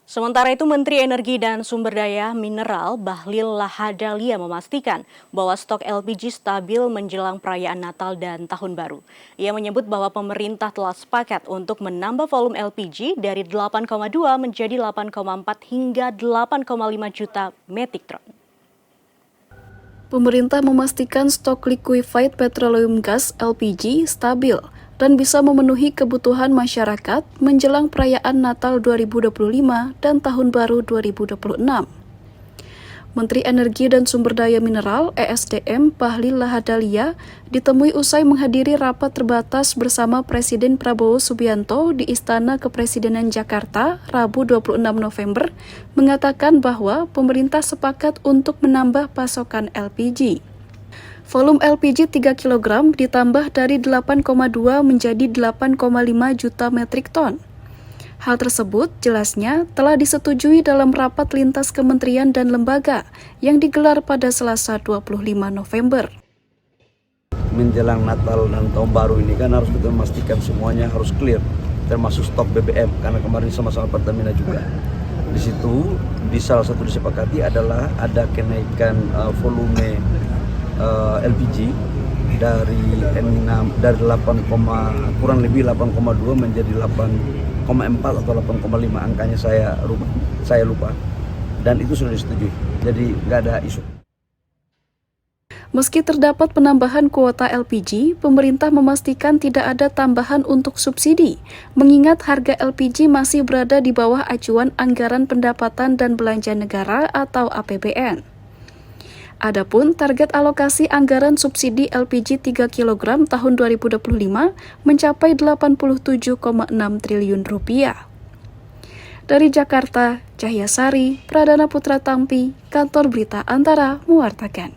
Sementara itu, Menteri Energi dan Sumber Daya Mineral Bahlil Lahadalia memastikan bahwa stok LPG stabil menjelang perayaan Natal dan Tahun Baru. Ia menyebut bahwa pemerintah telah sepakat untuk menambah volume LPG dari 8,2 menjadi 8,4 hingga 8,5 juta metrik ton. Pemerintah memastikan stok liquefied petroleum gas (LPG) stabil dan bisa memenuhi kebutuhan masyarakat menjelang perayaan Natal 2025 dan Tahun Baru 2026. Menteri Energi dan Sumber Daya Mineral (ESDM) Bahlil Lahadalia ditemui usai menghadiri rapat terbatas bersama Presiden Prabowo Subianto di Istana Kepresidenan Jakarta, Rabu 26 November, mengatakan bahwa pemerintah sepakat untuk menambah pasokan LPG. Volume LPG 3 kg ditambah dari 8,2 menjadi 8,5 juta metrik ton. Hal tersebut jelasnya telah disetujui dalam rapat lintas kementerian dan lembaga yang digelar pada Selasa 25 November. Menjelang Natal dan Tahun Baru ini kan harus kita memastikan semuanya harus clear, termasuk stok BBM, karena kemarin sama-sama Pertamina juga. Di situ, di salah satu disepakati adalah ada kenaikan volume LPG dari 8, kurang lebih 8,2 menjadi 8,4 atau 8,5, angkanya saya lupa, dan itu sudah disetujui, jadi nggak ada isu. Meski terdapat penambahan kuota LPG, pemerintah memastikan tidak ada tambahan untuk subsidi, mengingat harga LPG masih berada di bawah acuan Anggaran Pendapatan dan Belanja Negara atau APBN. Adapun target alokasi anggaran subsidi LPG 3 kg tahun 2025 mencapai 87,6 triliun rupiah. Dari Jakarta, Cahyasari Pradana Putra Tampi, Kantor Berita Antara mewartakan.